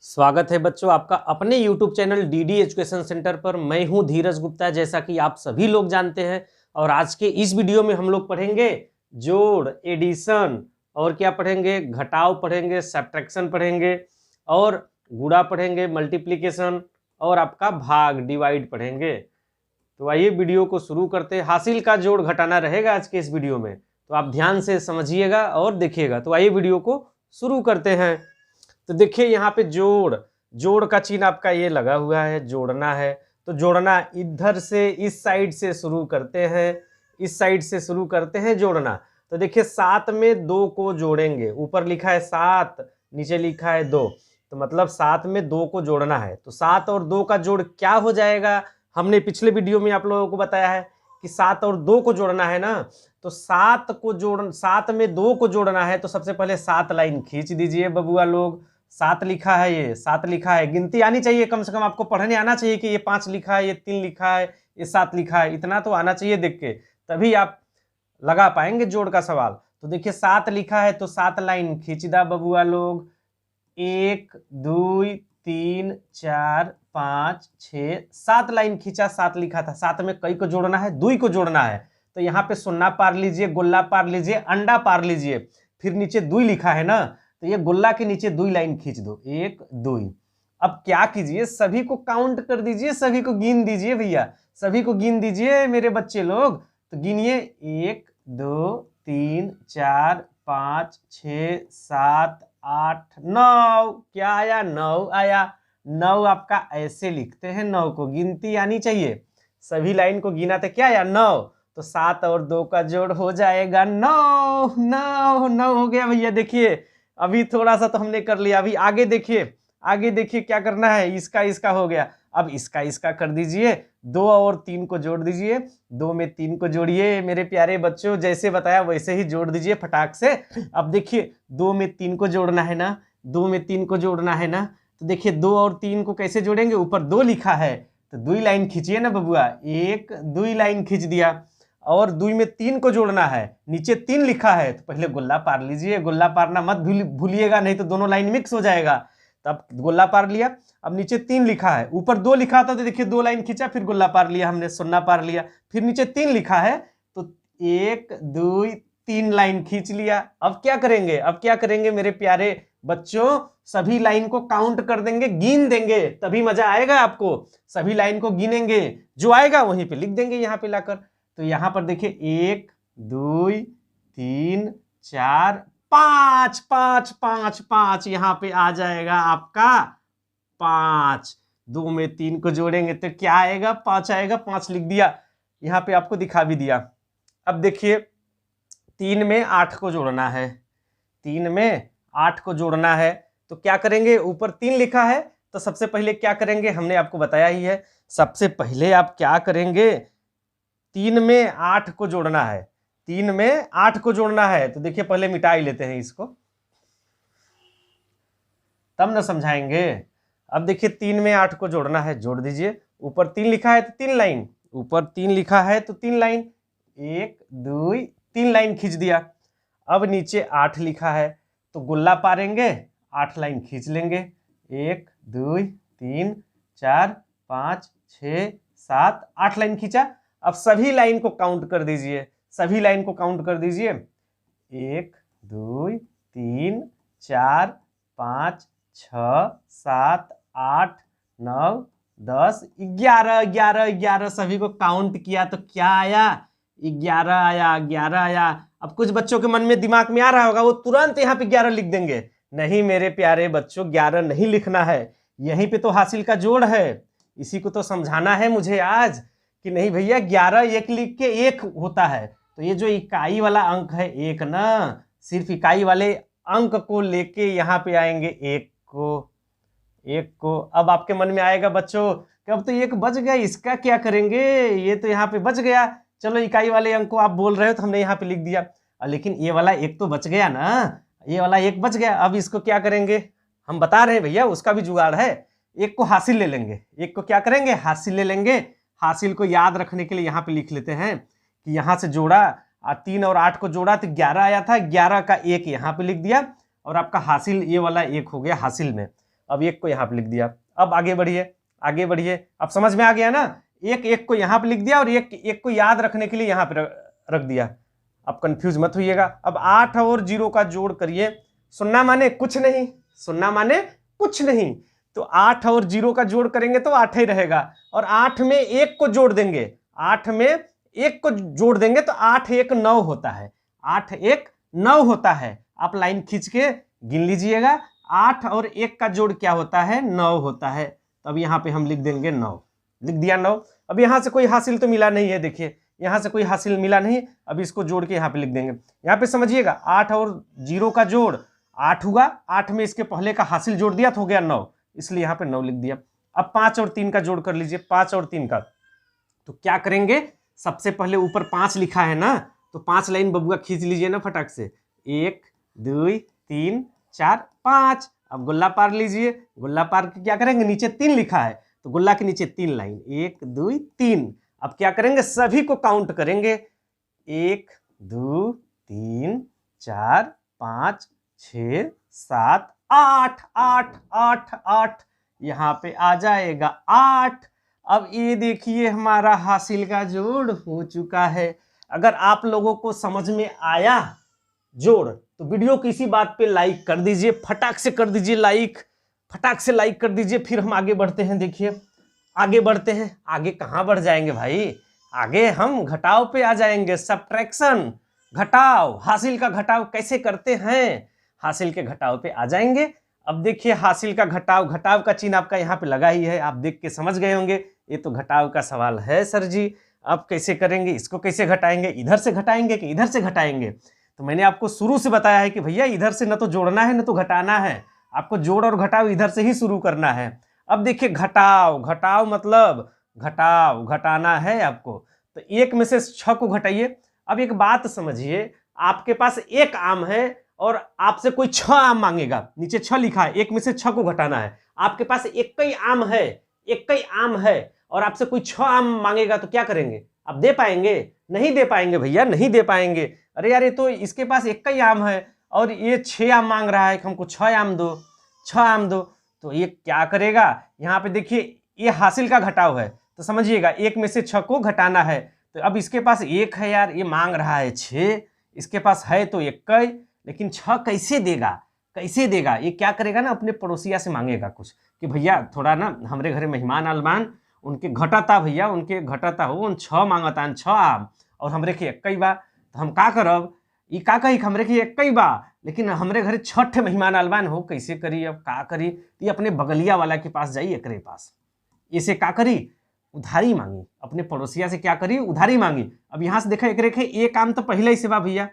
स्वागत है बच्चों आपका अपने YouTube channel DD education centre पर। मैं हूं धीरज गुप्ता, जैसा कि आप सभी लोग जानते हैं। और आज के इस वीडियो में हम लोग पढ़ेंगे जोड़, एडिशन और क्या पढ़ेंगे, घटाव पढ़ेंगे, सब्ट्रैक्शन पढ़ेंगे और गुणा पढ़ेंगे, मल्टीप्लिकेशन और आपका भाग डिवाइड पढ़ेंगे। तो आइए वीडियो को शुरू करते हैं। हासिल का जोड़ घटाना रहेगा आज के इस वीडियो में, तो आप ध्यान से समझिएगा और देखिएगा। तो आइए वीडियो को शुरू करते हैं। तो देखिए यहाँ पे जोड़ का चिन्ह आपका ये लगा हुआ है, जोड़ना है। तो जोड़ना इधर से इस साइड से शुरू करते हैं, इस साइड से शुरू करते हैं जोड़ना। तो देखिए 7 में 2 को जोड़ेंगे, ऊपर लिखा है 7, नीचे लिखा है 2, तो मतलब 7 में 2 को जोड़ना है। तो 7 और 2 का जोड़ क्या हो जाएगा, हमने पिछले वीडियो में आप लोगों को बताया है कि 7 और 2 को जोड़ना है ना। तो 7 में 2 को जोड़ना है, तो सबसे पहले 7 लाइन खींच दीजिए बबुआ लोग। 7 लिखा है, ये 7 लिखा है, गिनती आनी चाहिए, कम से कम आपको पढ़ने आना चाहिए कि ये 5 लिखा है, ये 3 लिखा है, ये 7 लिखा है, इतना तो आना चाहिए देख के, तभी आप लगा पाएंगे जोड़ का सवाल। तो देखिए 7 लिखा है तो 7 लाइन खींच दा बबुआ लोग। 1 2 3 4 5 6 7 लाइन खींचा, 7 लिखा था। 7 में कई को जोड़ना है, 2 को जोड़ना है। तो यहाँ पे सुन्ना पार लीजिए, गोला पार लीजिए, अंडा पार लीजिए, फिर नीचे 2 लिखा है ना, तो ये गोला के नीचे 2 लाइन खींच दो, 1 2। अब क्या कीजिए, सभी को काउंट कर दीजिए, सभी को गिन दीजिए भैया, सभी को गिन दीजिए मेरे बच्चे लोग। तो गिनिए 1 2 3 4 5 6 7 8 9। क्या आया, 9 आया। 9 आपका ऐसे लिखते हैं, 9 को गिनती आनी चाहिए, सभी लाइन को गिना तो क्या आया, 9। तो 7 और 2 का जोड़ हो जाएगा 9। 9 9 हो गया भैया। देखिए अभी थोड़ा सा तो हमने कर लिया, अभी आगे देखिए, आगे देखिए क्या करना है। इसका हो गया, अब इसका कर दीजिए। 2 और 3 को जोड़ दीजिए, 2 में 3 को जोड़िए मेरे प्यारे बच्चों, जैसे बताया वैसे ही जोड़ दीजिए फटाक से। अब देखिए 2 में 3 को जोड़ना है ना, 2 में 3 को जोड़ना है ना। तो देखिए 2 और 3 को कैसे जोड़ेंगे, ऊपर 2 लिखा है तो 2 लाइन खींचिए ना बबुआ, 1 2 लाइन खींच दिया। और 2 में 3 को जोड़ना है, नीचे 3 लिखा है तो पहले गोला पार लीजिए, गोला पारना मत भूलिएगा, नहीं तो दोनों लाइन मिक्स हो जाएगा। तब गोला पार लिया। अब नीचे 3 लिखा है, ऊपर 2 लिखा था तो देखिए 2 लाइन खींचा, फिर गोला पार लिया हमने, सुन्ना पार लिया। फिर नीचे 3 लिखा है तो 1 2 3 लाइन खींच लिया। अब क्या करेंगे, अब क्या करेंगे मेरे प्यारे बच्चों, सभी लाइन को काउंट कर देंगे, गिन देंगे, तभी मजा आएगा आपको। सभी लाइन को गिनेंगे, जो आएगा वहीं पे लिख देंगे यहाँ पे लाकर। तो यहां पर देखिए 1 2 3 4 5 5 5 5, यहां पे आ जाएगा आपका 5। 2 में 3 को जोड़ेंगे तो क्या आएगा, 5 आएगा, 5 लिख दिया, यहां पे आपको दिखा भी दिया। अब देखिए 3 में 8 को जोड़ना है, 3 में 8 को जोड़ना है। तो क्या करेंगे, ऊपर 3 लिखा है तो सबसे पहले क्या करेंगे, हमने आपको बताया ही है। सबसे पहले आप क्या करेंगे, 3 में 8 को जोड़ना है, 3 में 8 को जोड़ना है। तो देखिए पहले मिटा ही लेते हैं इसको, तब ना समझाएंगे। अब देखिए 3 में 8 को जोड़ना है, जोड़ दीजिए। ऊपर 3 लिखा है तो 3 लाइन, ऊपर 3 लिखा है तो 3 लाइन, 1 2 3 लाइन खींच दिया। अब नीचे 8 लिखा है तो गोला पारेंगे, 8 लाइन खींच लेंगे, 1 2 3 4 5 6 7 8 लाइन खींचा। अब सभी लाइन को काउंट कर दीजिए, सभी लाइन को काउंट कर दीजिए, 1 2 3 4 5 6 7 8 9 10 11 11 11, सभी को काउंट किया तो क्या आया, 11 आया, 11 आया। अब कुछ बच्चों के मन में दिमाग में आ रहा होगा, वो तुरंत यहाँ पे 11 लिख देंगे। नहीं मेरे प्यारे बच्चों, 11 नहीं लिखना है, यहीं पे तो हासिल का जोड़ है, इसी को तो समझाना है मुझे आज कि नहीं भैया 11 एक लिख के 1 होता है। तो ये जो इकाई वाला अंक है 1 ना, सिर्फ इकाई वाले अंक को लेके यहाँ पे आएंगे 1 को। अब आपके मन में आएगा बच्चों कि अब तो 1 बच गया, इसका क्या करेंगे, ये तो यहाँ पे बच गया। चलो इकाई वाले अंक को आप बोल रहे हो तो हमने यहाँ पे लिख दिया, लेकिन ये वाला 1 तो बच गया ना, ये वाला 1 बच गया। अब इसको क्या करेंगे, हम बता रहे हैं भैया, उसका भी जुगाड़ है। 1 को हासिल ले लेंगे, 1 को क्या करेंगे, हासिल ले लेंगे। हासिल को याद रखने के लिए यहाँ पे लिख लेते हैं कि यहाँ से जोड़ा, 3 और 8 को जोड़ा तो 11 आया था, 11 का 1 यहाँ पे लिख दिया, और आपका हासिल ये वाला 1 हो गया हासिल में। अब एक को यहाँ पे लिख दिया। अब आगे बढ़िए, आगे बढ़िए, अब समझ में आ गया ना। एक एक को यहाँ पे लिख दिया और एक एक को याद रखने के लिए यहाँ पे रख दिया। अब कंफ्यूज मत होइएगा। अब 8 और 0 का जोड़ करिए। सुनना माने कुछ नहीं, सुनना माने कुछ नहीं। तो 8 और 0 का जोड़ करेंगे तो 8 ही रहेगा, और 8 में 1 को जोड़ देंगे, 8 में 1 को जोड़ देंगे तो 8 1 9 होता है, 8 1 9 होता है। आप लाइन खींच के गिन लीजिएगा, 8 और 1 का जोड़ क्या होता है, 9 होता है। तो अब यहाँ पे हम लिख देंगे 9, लिख दिया 9। अब यहाँ से कोई हासिल तो मिला नहीं है, देखिए यहाँ से कोई हासिल मिला नहीं। अब इसको जोड़ के यहाँ पे लिख देंगे। यहाँ पे समझिएगा 8 और 0 का जोड़ 8 हुआ, 8 में इसके पहले का हासिल जोड़ दिया तो हो गया 9, इसलिए यहाँ पे 9 लिख दिया। अब 5 और 3 का जोड़ कर लीजिए, 5 और 3 का। तो क्या करेंगे, सबसे पहले ऊपर 5 लिखा है ना, तो 5 लाइन बबुआ खींच लीजिए ना फटाक से। 1 2 3 4 5। अब गुल्ला पार लीजिए, गुल्ला पार के क्या करेंगे, नीचे 3 लिखा है तो गुल्ला के नीचे 3 लाइन, 1 2 3। अब क्या करेंगे, सभी को काउंट करेंगे, 1 2 3 4 5 6 7 8 8 8 8, यहाँ पे आ जाएगा 8। अब ये देखिए हमारा हासिल का जोड़ हो चुका है। अगर आप लोगों को समझ में आया जोड़ तो वीडियो को इसी बात पे लाइक कर दीजिए, फटाक से कर दीजिए लाइक, फटाक से लाइक कर दीजिए। फिर हम आगे बढ़ते हैं, देखिए आगे बढ़ते हैं। आगे कहाँ बढ़ जाएंगे भाई, आगे हम घटाव पे आ जाएंगे, सब्ट्रैक्शन, घटाव, हासिल का घटाव कैसे करते हैं, हासिल के घटाव पे आ जाएंगे। अब देखिए हासिल का घटाव, घटाव का चिन्ह आपका यहाँ पे लगा ही है, आप देख के समझ गए होंगे ये तो घटाव का सवाल है सर जी। अब कैसे करेंगे, इसको कैसे घटाएंगे, इधर से घटाएंगे कि इधर से घटाएंगे। तो मैंने आपको शुरू से बताया है कि भैया इधर से न तो जोड़ना है न तो घटाना है, आपको जोड़ और घटाव इधर से ही शुरू करना है। अब देखिए घटाव, घटाव मतलब घटाव, घटाना है आपको, तो 1 में से 6 को घटाइए। अब एक बात समझिए, आपके पास एक आम है और आपसे कोई 6 आम मांगेगा, नीचे 6 लिखा है, 1 में से 6 को घटाना है। आपके पास एक ही आम है, एक ही आम है और आपसे कोई 6 आम मांगेगा तो क्या करेंगे, आप दे पाएंगे, नहीं दे पाएंगे भैया, नहीं दे पाएंगे। अरे यार ये तो इसके पास एक ही आम है और ये 6 आम मांग रहा है, हमको 6 आम दो, 6 आम दो। तो ये क्या करेगा, यहाँ पे देखिए ये हासिल का घटाव है, तो समझिएगा 1 में से 6 को घटाना है। तो अब इसके पास 1 है यार, ये मांग रहा है 6, इसके पास है तो 1 ही, लेकिन 6 कैसे देगा, कैसे देगा, ये क्या करेगा ना, अपने पड़ोसिया से मांगेगा कुछ कि भैया थोड़ा ना हमारे घरे मेहमान आलमान, उनके घटता भैया, उनके घटता हो, उन 6 मांगता 6 आम और हमरे के 1 बा, तो हम का करब, ई का कही हमरे के 1 बा, लेकिन हमरे घरे 6 मेहमान आलमान हो, कैसे करी, अब का करी। ये अपने बगलिया वाला के पास जाई, एकरे पास, इसे का करी, उधारी मांगी, अपने पड़ोसिया से क्या करी, उधारी मांगी। अब यहाँ से देखा एक आम तो पहले ही से बा भैया,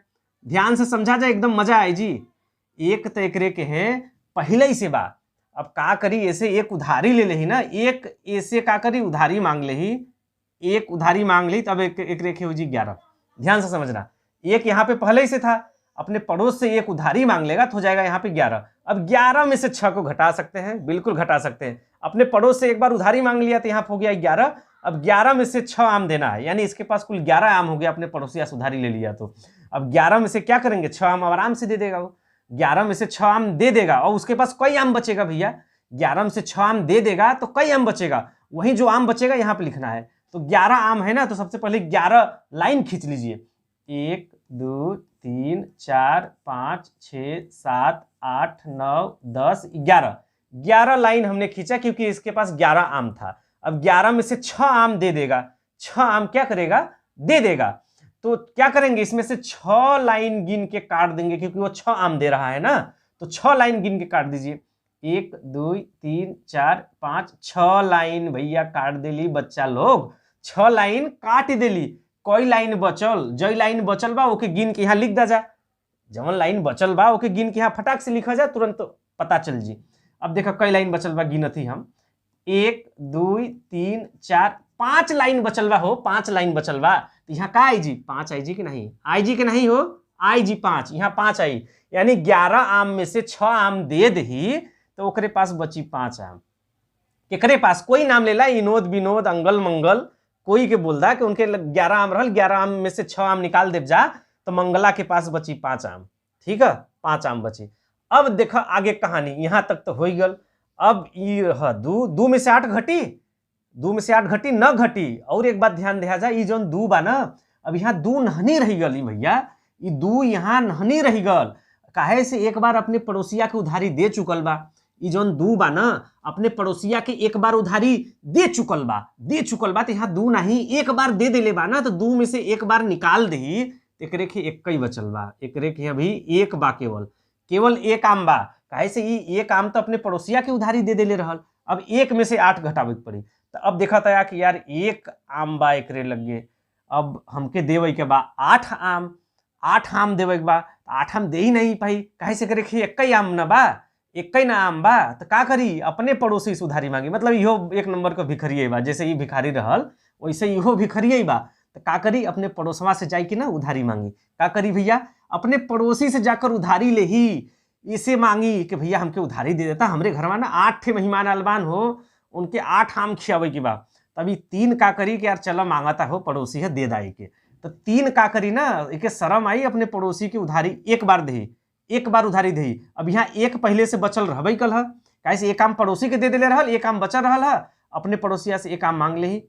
ध्यान से समझा जाए, एकदम मजा आए जी। एक तो एकरे के हैं पहले ही से बा, अब का करी, ऐसे एक उधारी ले ली ना, एक ऐसे का करी उधारी मांग ली, एक उधारी मांग ली, तब एक रेखे हो जी 11। ध्यान से समझना, एक यहाँ पे पहले ही से था, अपने पड़ोस से एक उधारी मांग लेगा तो हो जाएगा यहाँ पे 11। अब 11 में से 6 को घटा सकते हैं, बिल्कुल घटा सकते हैं। अपने पड़ोस से एक बार उधारी मांग लिया तो यहाँ पे हो गया 11। अब 11 में से 6 आम देना है, यानी इसके पास कुल 11 आम हो गया, अपने पड़ोसिया से उधारी ले लिया तो। अब 11 में से क्या करेंगे, 6 आम आराम से दे देगा वो, 11 में से 6 आम दे देगा और उसके पास कई आम बचेगा भैया, 11 में से 6 आम दे देगा तो कई आम बचेगा, वही जो आम बचेगा यहाँ पे लिखना है। तो 11 आम है ना, तो सबसे पहले 11 लाइन खींच लीजिए, 1 2 3 4 5 6 7 8 9 10 11, 11 लाइन हमने खींचा क्योंकि इसके पास 11 आम था। अब 11 में से 6 आम दे देगा, 6 आम क्या करेगा, दे देगा। तो क्या करेंगे, इसमें से 6 लाइन गिन के काट देंगे क्योंकि वो 6 आम दे रहा है ना, तो 6 लाइन गिन के काट दीजिए, 1 2 3 4 5 6 लाइन भैया काट देली बच्चा लोग, 6 लाइन काट देली। कोई लाइन बचल, जो लाइन बचल बा ओके गिन के यहाँ लिख दा जा, जवन लाइन बचल बा ओके गिन के यहाँ फटाक से लिखा जा, तुरंत पता चल जी। अब देखो कई लाइन बचल बा, गिनत ही हम 1 2 3 4 5 लाइन बचल बा हो, 5 लाइन बचल बा, तो यहाँ का आई जी, 5 आई जी कि नहीं, आई जी कि नहीं हो, आई जी 5, यहाँ 5 आई, यानी 11 आम में से 6 आम दे दही तो ओकरे पास बची 5 आम। केकरे पास, कोई नाम लेला, इनोद विनोद अंगल मंगल, कोई के बोल दा कि उनके 11 आम रहल, 11 आम में से 6 आम निकाल देव जा, तो मंगला के पास बची 5 आम, ठीक है, 5 आम बची। अब देखो आगे कहानी, यहाँ तक तो हो गल। अब ये दू, दू में से 8 घटी, दू में से 8 घटी न घटी। और एक बात ध्यान दिया जाए, ये जौन दू बा ना, अब यहाँ दू नहनी रही गल भैया, ये दू यहाँ नहनी रही गल, काहे से एक बार अपने पड़ोसिया के उधारी दे चुकल बा। ये जौन दू बा ना, अपने पड़ोसिया के एक बार उधारी दे चुकल बा, तो यहाँ दू नहीं एक बार दे देले बा ना, तो दू में से एक बार निकाल दही, एकरे के एक ही बचल बा, एकरे के अभी एक बा, केवल एक आम बा, काहे से ये एक आम तो अपने पड़ोसिया के उधारी दे देले रहल। अब एक में से 8 घटावे के पड़ी, तो अब देखा था कि यार एक आम बा एकरे लगे, अब हमके देवे के बा 8 आम, 8 आम देवे के बा, 8 आम दे ही नहीं पाई, काहे से करे एक ही आम ना बा, एक ही ना आम बा, तो का करी अपने पड़ोसी से उधारी मांगी। मतलब इहो एक नंबर का भिखरिये बा, जैसे ये भिखारी रहल वैसे इहो भिखरिये बा, तो का करी अपने पड़ोसवा से जाई कि ना उधारी मांगी। का करी भैया, अपने पड़ोसी से जाकर उधारी ले ही, इसे मांगी कि भैया हमके उधारी दे देता, हमरे घर ना 8 मेहमान अलबान हो, उनके 8 आम खियावे की बा। तभी 3 का करी कि यार चलो मांगता हो पड़ोसी है दे दाई के, तो 3 का करी ना, एक शर्म आई अपने पड़ोसी की उधारी एक बार दही, एक बार उधारी दही। अब यहाँ एक पहले से बचल रहबई कल है, कैसे एक आम पड़ोसी के दे देले रहल, एक आम बचल रहल है, अपने पड़ोसिया से एक आम मांग ले,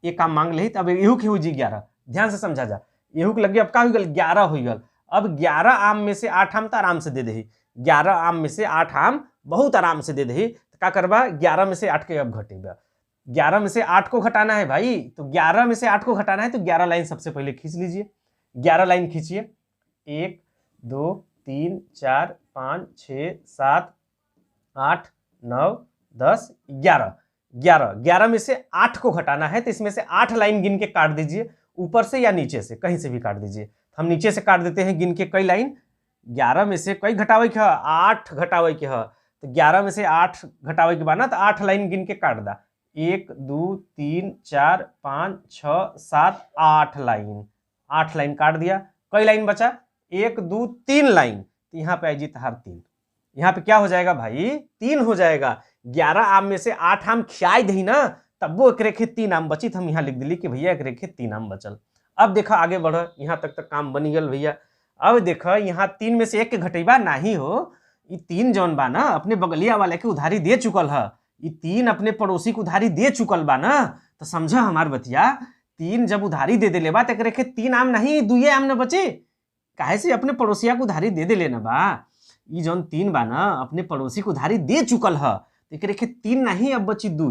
एक आम मांग ले, तब एहू के हो जी 11। ध्यान से समझा जा, एहू के लगे अब का हो गल 11 हो गल। अब 11 आम में से 8 आम तो आराम से दे दही, 11 आम में से 8 आम बहुत आराम से दे दही। तो का करबा, 11 में से 8 के अब घटेगा, 11 में से 8 को घटाना है भाई, तो 11 में से 8 को घटाना है, तो 11 लाइन सबसे पहले खींच लीजिए, 11 लाइन खींचिए, 1 2 3 4 5 6 7 8 9 10 11, 11 में से 8 को घटाना है, तो इसमें से 8 लाइन गिन के काट दीजिए, ऊपर से या नीचे से कहीं से भी काट दीजिए। हम नीचे से काट देते हैं गिन के कई लाइन, 11 में से कई घटावे के 8 घटावे के, तो 11 में से 8 घटावे के बाद ना, तो 8 लाइन गिन के काट दा, 1 2 3 4 5 6 7 8 लाइन, 8 लाइन काट दिया। कई लाइन बचा, 1 2 3 लाइन, तो यहाँ पे आई जी तहार 3, यहाँ पे क्या हो जाएगा भाई 3 हो जाएगा। 11 आम में से 8 आम खियाई दही ना, तब वो एक रेखे 3 आम बची, तो हम यहाँ लिख दिली कि भैया एक रेखे 3 आम बचल। अब देखा आगे बढ़, यहाँ तक काम बनी गल भैया। अब देखा यहाँ 3 में से 1 के घटेबा नहीं हो, ये 3 जौन बा ना अपने बगलिया वाले के उधारी दे चुकल है, ये 3 अपने पड़ोसी को उधारी दे चुकल बा ना, तो समझा हमार बतिया, 3 जब उधारी दे देले बा तो एक रेखे 3 आम नहीं 2 आम न बचे, काहे से अपने पड़ोसिया को उधारी दे देले ना बा, ये जौन 3 बा ना अपने पड़ोसी को उधारी दे चुकल है, तो एक रेखे 3 नहीं अब बची 2,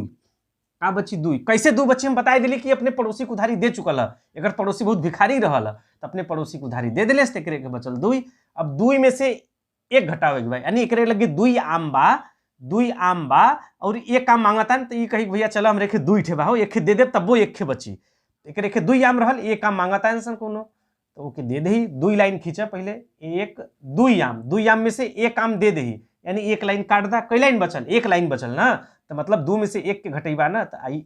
का बची 2, कैसे 2 बची हम बता दिली कि अपने पड़ोसी को उधारी दे चुकल है, अगर पड़ोसी बहुत भिखारी रहल तो अपने पड़ोसी को उधारी दे दिले, एक के बचल 2। अब 2 में से 1 घटावे के भाई, यानी एक लगे 2 आम बा, 2 आम बा और 1 आम मांगता न, तो ये कही भैया चलो हम रेखे 2 ठे बा हो, 1 दे दे तब वो 1 बची, एक रेखे 2 आम रहल, 1 आम मांगता है कोनो, तो ओके दे दही। 2 लाइन खींचा पहले, 1 2 आम, 2 आम में से 1 आम दे दही, यानी 1 लाइन काट दा, कई लाइन बचल 1 लाइन बचल ना, तो मतलब 2 में से 1 के घटेबा ना, तो आई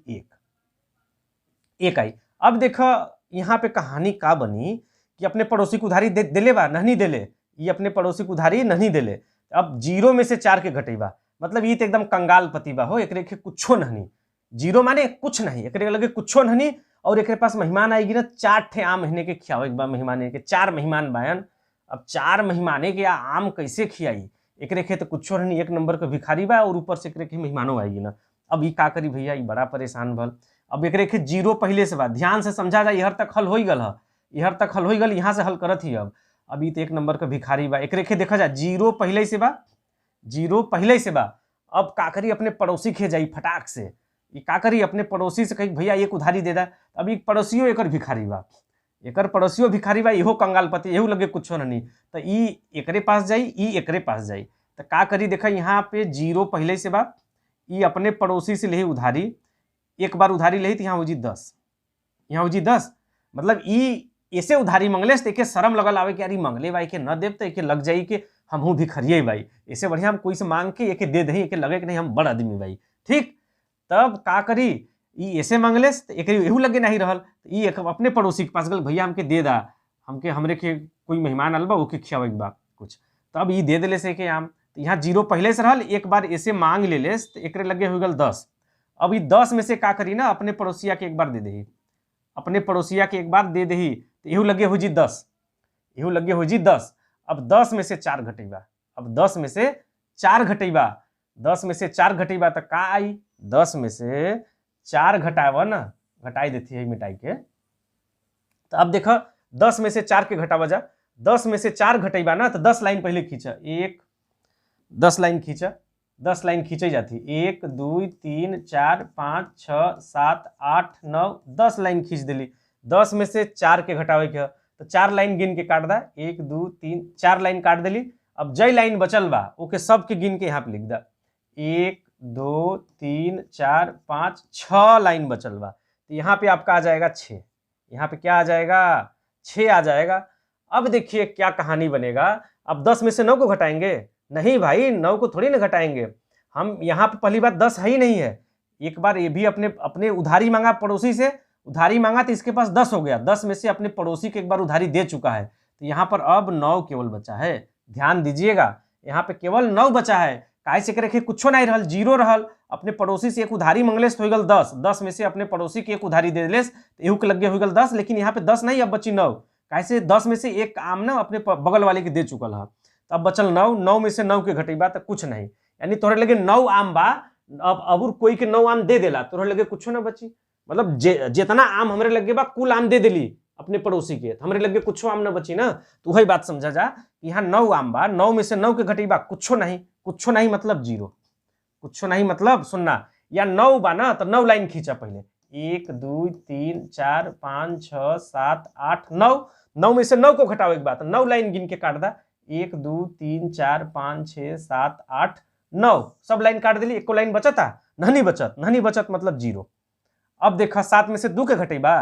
1 आई। अब देखो यहाँ पे कहानी का बनी कि अपने पड़ोसी को उधारी देले बा नहीं देले, ये अपने पड़ोसी को उधारी नहीं देले, अब 0 में से 4 के घटेबा, मतलब ये तो एकदम कंगाल पति बा हो, एक रेखे कुछो नहीं, 0 माने कुछ नहीं, एक लगे कुछो नहीं, और एक पास मेहमान आएगी ना 4 ठे आम महीने के खियावे बा, मेहमान के 4 मेहमान बायन, अब 4 मेहमाने के आम कैसे खियाई, एक रेखे तो कुछो नहीं, 1 नंबर का भिखारी बा, और ऊपर से एक रेखे मेहमानों आएगी ना। अब ये का करी भैया, ये बड़ा परेशान भल। अब एक रेखे 0 पहले से बा, ध्यान से समझा जाए, इहर तक हल हो गल है, इहर तक हल हो गल, यहाँ से हल करत ही। अब ये तो 1 नंबर का भिखारी बा, एक रेखे देखा जाए 0 पहले से बा, 0 पहले से बा। अब का करी अपने पड़ोसी खे जाई फटाक से, ये का करी अपने पड़ोसी से कही भैया एक उधारी दे दा, अब एक पड़ोसियों एक भिखारी बा, एक पड़ोसियों भिखारी बा, इहो कंगालपति, एहू लगे कुछो नहीं, तो ई एकरे पास जाई, ई एकरे पास जाई, तो का करी देखा यहाँ पे 0 पहले से बा, ई अपने पड़ोसी से ले उधारी, एक बार उधारी ले तो यहाँ हो जी 10, यहाँ हो जी 10, मतलब ई ऐसे उधारी मंगले तो एक शर्म लगल आवे कि यार मंगले भाई के न देव तो एक लग जाई कि हम हूँ भिखरिये भाई, ऐसे बढ़िया हम कोई से मांग के एक दे दही, एक लगे कि नहीं हम बड़ आदमी भाई, ठीक। तब का करी ई ऐसे मांगले तो एक एहू लगे नहीं रहल, तो ई एक अपने पड़ोसी के पास गल भैया हमके दे दा, हमके हमरे के कोई मेहमान आल बा ओके खियावे बा कुछ, तब ई दे दिले से के आम, तो यहाँ 0 पहले से रहल, एक बार ऐसे मांग ले ले तो एक लगे हो गल 10। अब ये 10 में से का करी ना अपने पड़ोसिया के एक बार दे दही, अपने पड़ोसिया के एक बार दे दही, तो एहू लगे हो जी 10, एहू लगे हो जी 10। अब 10 में से 4 घटेबा, अब 10 में से 4 घटेबा, 10 में से 4 घटेबा तो का आई, 10 में से 4 घटावा ना, घटाई देती है मिटाई के। तो अब देखो 10 में से 4 के घटावा जा, 10 में से 4 घटेबा ना तो 10 लाइन पहले खींचा, 10 लाइन खींचा, 10 लाइन खींची जाती, 1 2 3 4 5 6 7 8 9 10 लाइन खींच दिली। 10 में से 4 के घटावे के तो 4 लाइन गिन के काट दा, 1 2 3 4 लाइन काट दिली। अब जय लाइन बचल बा ओके सब के गिन के यहाँ पे लिख दा, 1 2 3 4 5 6 लाइन बचल बा, तो यहाँ पे आपका आ जाएगा 6, यहाँ पे क्या आ जाएगा 6 आ जाएगा। अब देखिए क्या कहानी बनेगा, अब 10 में से 9 को घटाएंगे, नहीं भाई 9 को थोड़ी ना घटाएंगे हम, यहाँ पे पहली बात 10 है ही नहीं है। एक बार ये भी अपने उधारी मांगा पड़ोसी से, उधारी मांगा तो इसके पास 10 हो गया, 10 में से अपने पड़ोसी के एक बार उधारी दे चुका है, तो यहाँ पर अब 9 केवल बचा है। ध्यान दीजिएगा यहाँ पे केवल 9 बचा है, काहे से करे कुछ नहीं रहल, 0 रहल, अपने पड़ोसी से एक उधारी मंगलेस तो हो गल 10, 10 में से अपने पड़ोसी की एक उधारी दे दिलेस तो एहू के लगे हो गल 10, लेकिन यहाँ पे 10 नहीं, अब बची 9, काहे से 10 में से एक आम ना अपने बगल वाले के दे चुकल है, तो अब बचल 9, 9 में से 9 के घटेबा तो कुछ नहीं, यानी तोहरे लगे 9 आम बा, अब कोई के 9 आम दे देला तोहरे लगे कुछ ना बची, मतलब जितना आम हमरे लगे बा कुल आम दे दिली अपने पड़ोसी के, हमरे लगे कुछ आम ना बची ना, तो वही बात समझा जा, यहाँ 9 आम बा, 9 में से 9 के घटेबा कुछ नहीं मतलब 0, कुछ नहीं मतलब सुनना, या 9 बा ना तो 9 लाइन खींचा पहले, 1 2 3 4 5 6 7 8 9, 9 में से 9 को घटावे के बाद 9 लाइन गिन के काट दा, 1 2 3 4 5 6 7 8 9 सब लाइन काट दिली, एको लाइन बचता नहीं बचत मतलब 0। अब देखा 7 में से 2 के घटेबा,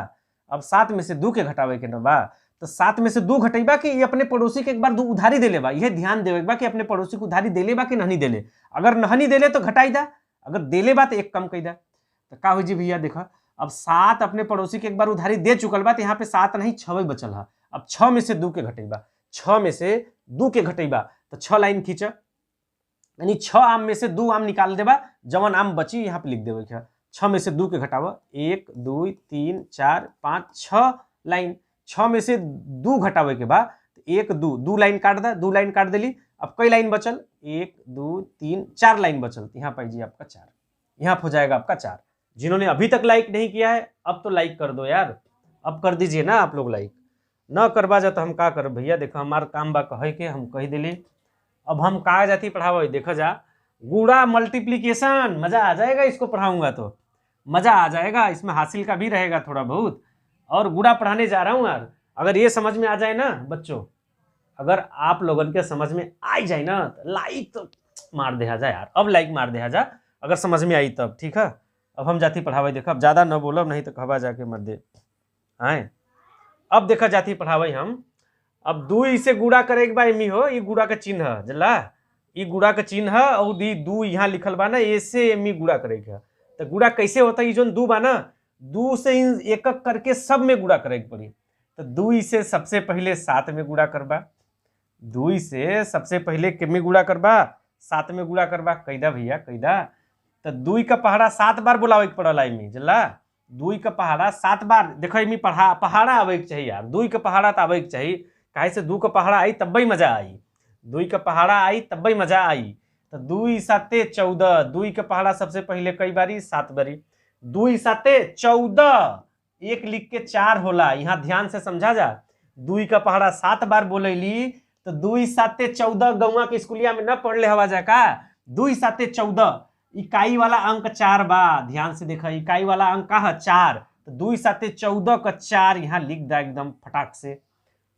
अब 7 में से 2 के घटावे के न बा, तो 7 में से 2 घटेबा कि ये अपने पड़ोसी के एक बार उधारी दे ले बा, यह ध्यान देवे बा कि अपने पड़ोसी को उधारी देले बा कि नहीं देले, अगर नहीं देले तो घटाई दा, अगर देले बा तो एक कम कई दा, तो का हो जी भैया देखा अब 7 अपने पड़ोसी के एक बार उधारी दे चुकल बा, तो यहाँ पे 7 नहीं 6 बचल है, अब 6 में से 2 के घटेबा, 6 में से 2 के घटेबा तो 6 लाइन खींचा, यानी 6 आम में से 2 आम निकाल देबा, जवन आम बची यहाँ पे लिख देवे क्या, 6 में से 2 के घटावा, 1 2 3 4 5 6 लाइन, 6 में से 2 घटावे के बाद 1 2 लाइन काट दा, 2 लाइन काट दिली, अब कई लाइन बचल 1 2 3 4 लाइन बचल, यहाँ पाई जी आपका 4, यहाँ हो जाएगा आपका 4। जिन्होंने अभी तक लाइक नहीं किया है अब तो लाइक कर दो यार, अब कर दीजिए ना आप लोग लाइक, न करवा जा तो हम का कर भैया, देखो हमारा काम बा कहे के हम कह दिली। अब हम कहा जाती पढ़ावे, देखा जा गुणा मल्टीप्लीकेशन, मजा आ जाएगा, इसको पढ़ाऊंगा तो मजा आ जाएगा, इसमें हासिल का भी रहेगा थोड़ा बहुत, और गुणा पढ़ाने जा रहा हूँ यार, अगर ये समझ में आ जाए ना बच्चों, अगर आप लोगन के समझ में आ जाए ना तो लाइक तो मार दे जा यार, अब लाइक मार दे जा अगर समझ में आई तब, ठीक है। अब हम जाती पढ़ावे, देखा अब ज्यादा न बोलब नहीं तो कहवा जाके मर दे आए। अब देखा जाती पढ़ावे हम, अब 2 से गुणा करे के बा एमी हो, ये गुणा का चिन्ह है जला, ये गुणा का चिन्ह है, और 2 यहाँ लिखल बा ना, ऐसे एमी गुणा करे के, तो गुणा कैसे होता है, ये जो 2 बा ना, 2 से एक एक करके सब में गुणा करे के पड़ी, तो 2 से सबसे पहले 7 में गुणा करबा, 2 से सबसे पहले कितने गुणा करबा 7 में गुणा करबा, कैदा भैया कैदा, तो 2 का पहाड़ा 7 बार बुलावे के पड़ल एमी जला, 2 का पहाड़ा 7 बार, देखो एमी पहाड़ा आवे के चाहिए यार, 2 का पहाड़ा तो आवे के चाहिए, काहे से 2 का पहाड़ा आई तब ही मजा आई, 2 का पहाड़ा आई तब ही मजा आई, तो 2 7 14, 2 का पहाड़ा सबसे पहले कई बारी 7 बारी, 2 7 14, एक लिख के 4 होला, यहाँ ध्यान से समझा जा, 2 का पहाड़ा 7 बार बोलेली, तो 2 7 14 गौवा के स्कूलिया में न पढ़ ले हवा जा का, 2 7 14, इकाई वाला अंक 4 बा, ध्यान से देखा इकाई वाला अंक का है 4, तो 2 7 14 का 4 यहाँ लिख दा एकदम फटाक से,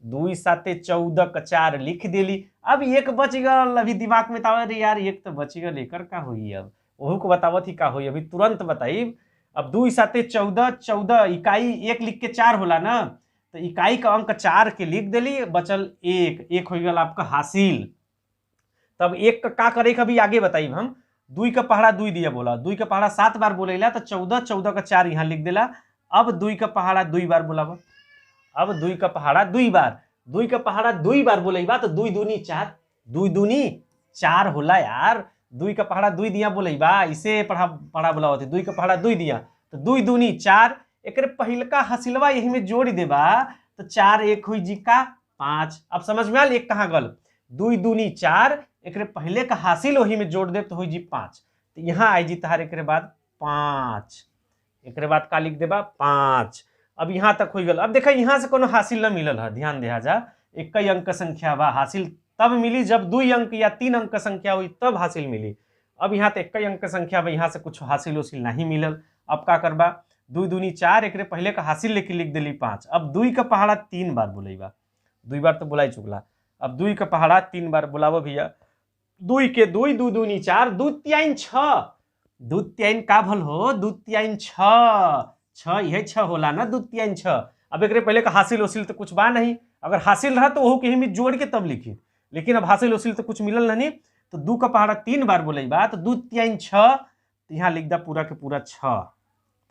2 7 14 का 4 लिख देली। अब एक बच गल, अभी दिमाग में तावे रे यार एक तो बच गल, लेकर का हुई, अब वहू को बतावत ही का हुई, अभी तुरंत बताई। अब 2 7 14 14 इकाई एक लिख के 4 होला ना, तो इकाई का अंक 4 के लिख देली, बचल 1 हो गल आपका हासिल। तब 1 का करे कभी आगे बताई हम, 2 का पहाड़ा 2 दिया बोला, 2 का पहाड़ा 7 बार बोलेला, तो 14 14 का 4 यहाँ लिख देला। अब 2 का पहाड़ा 2 बार बोलावा, अब 2 का पहाड़ा 2 बार, 2 का पहाड़ा 2 बार बोलेबा तो 2 दूनी 4, 2 दूनी 4 होला यार, 2 का पहाड़ा 2 दिया बोलेबा, इसे पढ़ा बोला होते, 2 का पहाड़ा 2 दिया तो 2 दूनी 4, एक पहिलका हसिलवा यही में जोड़ देबा तो 4 1 हुई जी का 5। अब समझ में आल एक कहाँ गल, 2 दूनी 4, एक पहले का हासिल वही में जोड़ दे तो हो जी 5, तो यहाँ आई जी तहार एक बाद 5, एक बाद का लिख देबा 5। अब यहाँ तक हो गल। अब देखा यहाँ से कोनो हासिल न मिलल है, ध्यान दे जा, एक अंक संख्या बा, हासिल तब मिली जब 2 अंक या 3 अंक संख्या हुई तब हासिल मिली। अब यहाँ तो एक अंक संख्या बा, यहाँ से कुछ हासिल उसिल नहीं मिलल। अब का करबा, 2 दूनी 4, एक पहले का हासिल लेके लिख दिली 5। अब 2 का पहाड़ा 3 बार बोलेबा, 2 बार तो बोलाई चुकला। अब 2 का पहाड़ा 3 बार बोलाबो भैया, 2 के 2, 2 दूनी 4, 2 3 6, 2 3 का भल हो, 2 3 6, 6 यही 6 होला ना, 2 3 6। अब एक पहले का हासिल उसिल तो कुछ बा नहीं, अगर हासिल रहा तो वह कहीं में जोड़ के तब लिखी, लेकिन अब हासिल उसिल तो कुछ मिलल नहीं, तो 2 का पहाड़ा 3 बार बोलेबा, तो 2 3 6, तो यहाँ लिख दा पूरा के पूरा 6,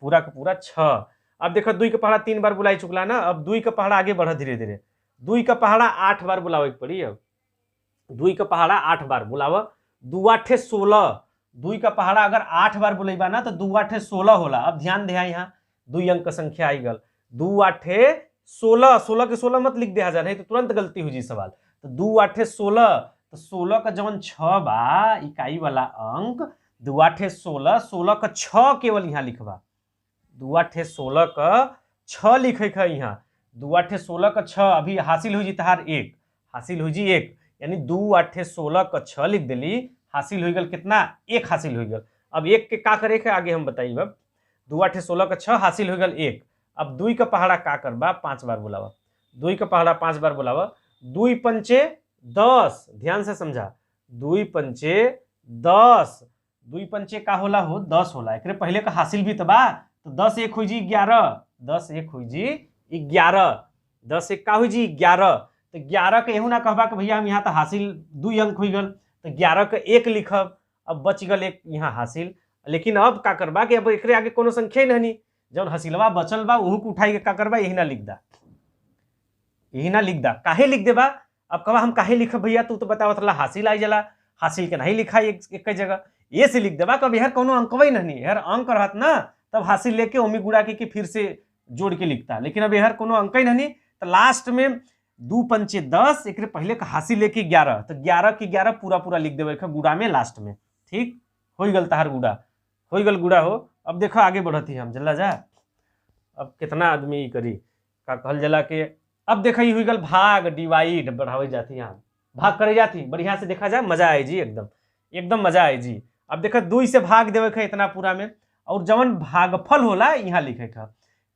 पूरा का पूरा 6। अब देखो 2 का पहाड़ा 3 बार बुलाई चुकला ना, अब 2 का पहाड़ा आगे बढ़ा धीरे धीरे, 2 का पहाड़ा 8 बार बुलावे के पड़ी। अब 2 का पहाड़ा 8 बार बुलावा, 2 8 16, 2 का पहाड़ा अगर 8 बार बुलेबा ना तो 2 8 16 होला। अब ध्यान दे यहाँ 2 अंक संख्या आई गल, 2 8 16, 16 के 16 मत लिख दे जा, नहीं तो तुरंत गलती हो जी सवाल। तो 2 8 16, तो 16 का जवन 6 बा इकाई वाला अंक, 2 8 16, 16 का 6 केवल यहाँ लिखबा, 2 8 16 का 6 लिखे है यहाँ, 2 8 16 का 6। अभी हासिल हो जी तहार 1, हासिल हो जी 1, यानी 2 8 16 का 6 लिख दिली, हासिल हो गल कितना, 1 हासिल हो गल। अब 1 के का करे के आगे हम बताइए। अब 2 8 16 का 6 हासिल हो गल 1। अब 2 का पहाड़ा का करबा 5 बार बुलावा, 2 का पहाड़ा 5 बार बुलावा, 2 पंचे 10, ध्यान से समझा, 2 पंचे 10, 2 पंचे का होला हो 10 होला। एक पहले का हासिल भी तो बा, तो 10 1 हुई जी 11, 10 1 हुई जी 11, 10 1 का हुई जी 11। तो 11 के एहू ना कहबा कि भैया हम यहाँ तो हासिल 2 अंक हुई गल, तो 11 के 1 लिखब, अब बच गल 1 यहाँ हासिल। लेकिन अब का करबा कि अब एक आगे कोनो संख्या नहीं, जब हासिलवा बचल बा वहू को उठाई के का करबा, यही ना लिख दा, यही ना लिख दा। काहे लिख देबा, अब कहा हम काहे लिखब भैया, तू तो बतावत रहा हासिल आई जला, हासिल के नहीं लिखा एक जगह, ये से लिख देबा। कभी यार कोनो अंकवा नहीं, यार अंक रहत ना तब हासिल लेके ओमी गुड़ा के फिर से जोड़ के लिखता, लेकिन अब यार कोनो अंक ही नहीं, तो लास्ट में 2 पंचे 10, एक पहले का हासिल लेके 11, तो 11 के 11 पूरा पूरा लिख देवे गुड़ा में लास्ट में। ठीक हो गल तहार गुड़ा, हो गल गुड़ा हो। अब देखो आगे बढ़ती हम जल्ला जा, अब कितना आदमी ई करी का कहल जला के। अब देखा ही हुई गल भाग, डिवाइड बढ़ावे जाती, यहाँ भाग करे जाती, बढ़िया से देखा जाए मजा आए जी, एकदम एकदम मजा आए जी। अब देखा 2 से भाग देवे के इतना पूरा में, और जवन भागफल होला यहाँ लिखे था,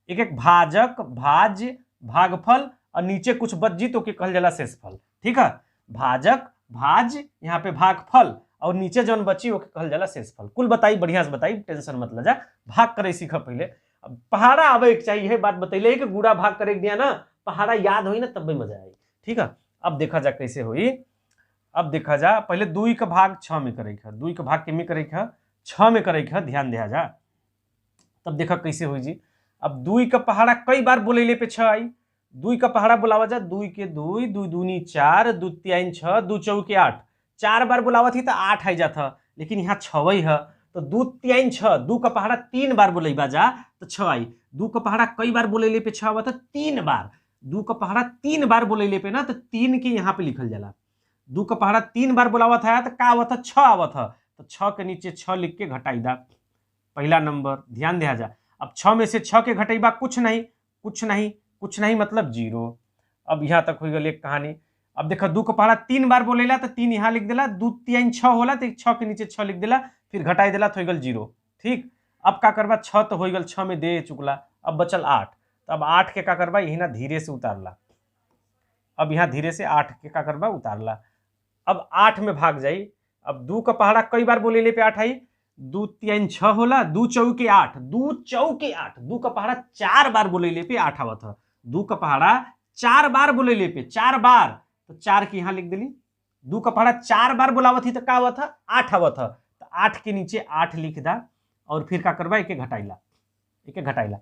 एक एक भाजक, भाज्य, भागफल, और नीचे कुछ बच जी तो के कहल जाला शेषफल। ठीक है, भाजक, भाज्य, यहाँ पे भागफल, और नीचे जौन बची वो कहल जाला शेषफल। कुल बताई, बढ़िया से बताई, टेंशन मत ले जा, भाग करे सीख पहले। अब पहाड़ा आवे के चाहिए, यह बात बतैले कि गुड़ा भाग करे दिया ना, पहाड़ा याद हुई ना तब भी मजा आई। ठीक है, अब देखा जा कैसे हुई। अब देखा जा पहले 2 का भाग 6 में करे, 2 का भाग के में करे 6 में करे, ध्यान दिया जा, तब देखा कैसे हुई जी। अब 2 का पहाड़ा कई बार बोलेले पे 6 आई, 2 का पहाड़ा बुलावा जा, 2 के 2, 2 दूनी 4, 2 3 6, 2 चौके 8, 4 बार बुलावा थी तो 8 आई जाता, लेकिन यहाँ 6 है, तो 2 3 6, 2 का पहाड़ा 3 बार बोलेबा जा तो 6 आई। 2 का पहाड़ा कई बार बोलेले पे 6 हुआ था, 3 बार, 2 का पहाड़ा 3 बार बोलेले पे ना, तो 3 के यहाँ पे लिखल जाला। 2 का पहाड़ा 3 बार बुलावा था तो का हुआ था, 6 आवा था, तो 6 के नीचे 6 लिख के घटाई दा, पहला नंबर, ध्यान दिया जा। अब 6 में से 6 के घटेबा कुछ नहीं, कुछ नहीं, कुछ नहीं मतलब 0। अब यहाँ तक हो गई एक कहानी। अब देखो 2 का पहाड़ा 3 बार बोलेला तो 3 यहाँ लिख देला, 2 3 6 होला तो 6 के नीचे 6 लिख देला, फिर घटाई देला तो हो गल 0। ठीक, अब का करबा, 6 तो हो गल, 6 में दे चुकला, अब बचल 8, तो अब 8 के का करबा, यही ना धीरे से उतारला, अब यहाँ धीरे से 8 के का करबा उतारला। अब 8 में भाग जाई। अब 2 का पहाड़ा कई बार बोलेले पे 8 आई, 2 3 6 होला, 2 चौके 8, 2 चौके 8, 2 का पहाड़ा 4 बार बोलेले पे 8 आवा था, 2 का पहाड़ा 4 बार बोलेले पे 4 बार, तो 4 की यहाँ लिख दिली। 2 का पहाड़ा 4 बार बुलावा थी तो का हुआ था, 8 आवा था, तो 8 के नीचे 8 लिख दा, और फिर का करबा, एक घटाइला, एक घटाइला।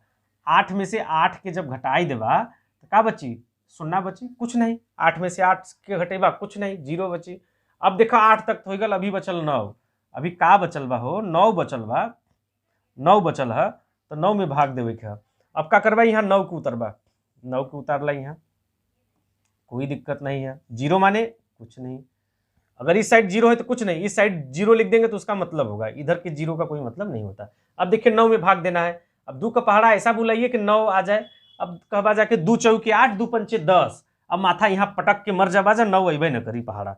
8 में से 8 के जब घटाई देबा तो का बची, 0 बची, कुछ नहीं। 8 में से 8 के घटेबा कुछ नहीं, 0 बची। अब देखा 8 तक हो गल, अभी बचल 9, अभी का बचल बा हो, 9 बचल बा, 9 बचल है, तो 9 में भाग देवे के। अब का करबा, यहाँ 9 को उतरबा, 9 को उतारला, यहाँ कोई दिक्कत नहीं है, 0 माने कुछ नहीं। अगर इस साइड 0 है तो कुछ नहीं, इस साइड 0 लिख देंगे तो उसका मतलब होगा, इधर के 0 का कोई मतलब नहीं होता। अब देखिए 9 में भाग देना है। अब 2 का पहाड़ा ऐसा बुलाइए कि 9 आ जाए। अब कहबा जाके 2 चौके 8, 2 पंचे 10। अब माथा यहाँ पटक के मर जा बाजा, 9 अबे न करी पहाड़ा।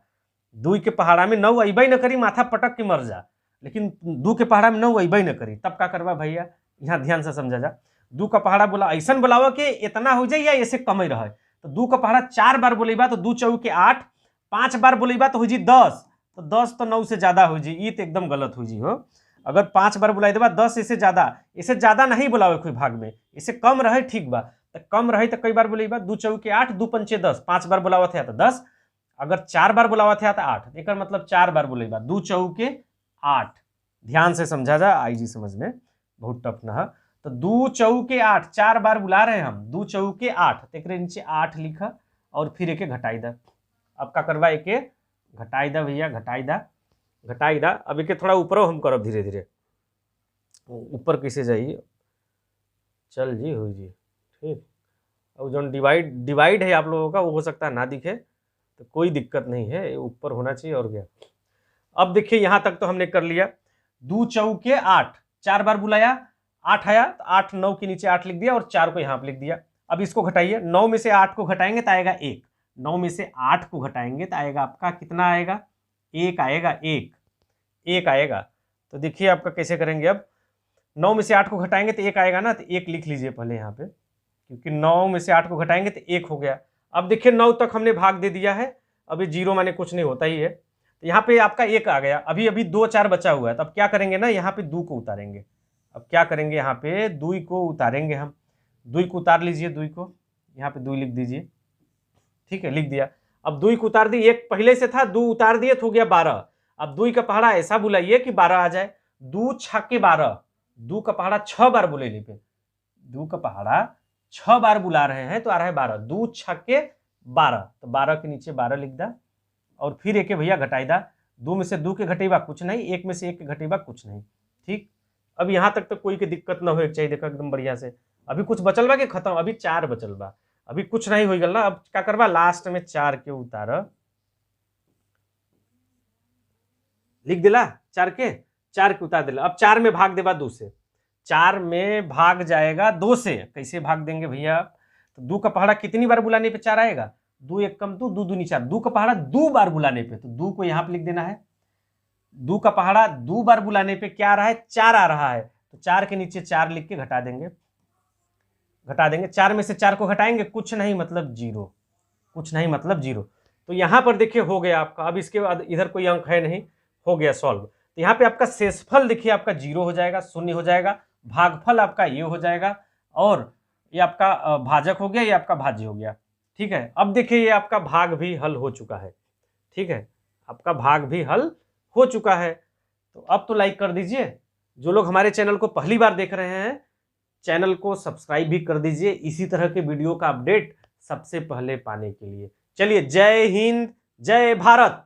2 के पहाड़ा में 9 अबे न करी, माथा पटक के मर जा। लेकिन 2 के पहाड़ा में 9 अबे न करी, तब का करवा भैया, यहाँ ध्यान से समझा जा। 2 का पहाड़ा बोला ऐसा बुलावा कि इतना हो जाए या ऐसे कम ही रहे। तो 2 का पहाड़ा 4 बार बोलेबा तो 2 चौके 8, 5 बार बोलेबा तो हो जी 10। तो 10 तो 9 से ज्यादा हो जी, ये तो एकदम गलत हो जी हो। अगर 5 बार बुलाई देबा 10, इससे ज्यादा नहीं बुलावे कोई भाग में, इससे कम रहे ठीक बा। तो कम रहे तो कई बार बोलेबा, 2 चौके 8, 2 पंचे 10, 5 बार बुलावत है तो 10, अगर 4 बार बुलावत है तो 8। एक मतलब 4 बार बोलेबा 2 चौके 8। ध्यान से समझा जा, आई जी समझ में, बहुत टफ ना है। तो 2 चौके 8, 4 बार बुला रहे हैं हम, 2 चौके 8, तो एक नीचे 8 लिखा और फिर एक घटाई दा। अब का करवा एक घटाई दा भैया, घटाई दा। अब एक थोड़ा ऊपर हम करब धीरे धीरे, ऊपर कैसे जाइए, चल जी हो जी ठीक। अब जो डिवाइड है आप लोगों का वो हो सकता है ना दिखे, तो कोई दिक्कत नहीं है, ऊपर होना चाहिए और क्या। अब देखिए यहां तक तो हमने कर लिया। 2 चौके 8, 4 बार बुलाया, 8 आया तो 8, 9 के नीचे 8 लिख दिया और 4 को यहां पर लिख दिया। अब इसको घटाइए, 9 में से 8 को घटाएंगे तो आएगा 1, 9 में से 8 को घटाएंगे तो आएगा आपका कितना आएगा, 1 आएगा, 1 आएगा। तो देखिए आपका कैसे करेंगे। अब 9 में से 8 को घटाएंगे तो 1 आएगा ना, तो 1 लिख लीजिए पहले यहाँ पे, क्योंकि 9 में से 8 को घटाएंगे तो 1 हो गया। अब देखिए 9 तक हमने भाग दे दिया है, अभी 0 माने कुछ नहीं होता ही है, तो यहाँ पे आपका 1 आ गया। अभी 2 4 बचा हुआ है, तो अब क्या करेंगे ना, यहाँ पे 2 को उतारेंगे। अब क्या करेंगे, यहाँ पे 2 को उतारेंगे हम, 2 को उतार लीजिए, 2 को यहाँ पे 2 लिख दीजिए, ठीक है, लिख दिया। अब 2 को उतार दी, 1 पहले से था, 2 उतार दिए तो हो गया 12। अब 2 का पहाड़ा ऐसा बुलाइए कि 12 आ जाए। 2 छक्के 12, 2 का पहाड़ा 6 बार बुले ली पे, 2 का पहाड़ा 6 बार बुला रहे हैं तो आ रहा है 12, 2 छक्के 12, तो 12 के नीचे 12 लिख दा और फिर एक भैया घटाई दा। 2 में से 2 के घटेबा कुछ नहीं, 1 में से 1 के घटेबा कुछ नहीं, ठीक। अब यहाँ तक तो कोई के दिक्कत ना हो चाहिए, देखो एकदम बढ़िया से। अभी कुछ बचल बा कि खत्म, अभी 4 बचल बा, अभी कुछ नहीं हो गल ना। अब क्या करवा, लास्ट में 4 के उतार, लिख दिला 4 के उतार दिला। अब 4 में भाग देबा 2 से, 4 में भाग जाएगा 2 से, कैसे भाग देंगे भैया। तो 2 का पहाड़ा कितनी बार बुलाने पे 4 आएगा, 2 1 कम 2, 2 दूनी 4, 2 का पहाड़ा 2 बार बुलाने पे, तो 2 को यहाँ पे लिख देना है। 2 का पहाड़ा 2 बार बुलाने पे क्या आ रहा है, 4 आ रहा है, तो 4 के नीचे 4 लिख के घटा देंगे। 4 में से 4 को घटाएंगे, कुछ नहीं मतलब 0, कुछ नहीं मतलब 0। तो यहाँ पर देखिए हो गया आपका। अब इसके बाद इधर कोई अंक है नहीं, हो गया सॉल्व। तो यहाँ पे आपका शेषफल देखिए आपका 0 हो जाएगा, 0 हो जाएगा, भागफल आपका ये हो जाएगा, और ये आपका भाजक हो गया, ये आपका भाज्य हो गया, ठीक है। अब देखिए ये आपका भाग भी हल हो चुका है, ठीक है, आपका भाग भी हल हो चुका है। तो अब तो लाइक कर दीजिए, जो लोग हमारे चैनल को पहली बार देख रहे हैं चैनल को सब्सक्राइब भी कर दीजिए, इसी तरह के वीडियो का अपडेट सबसे पहले पाने के लिए। चलिए, जय हिंद, जय भारत।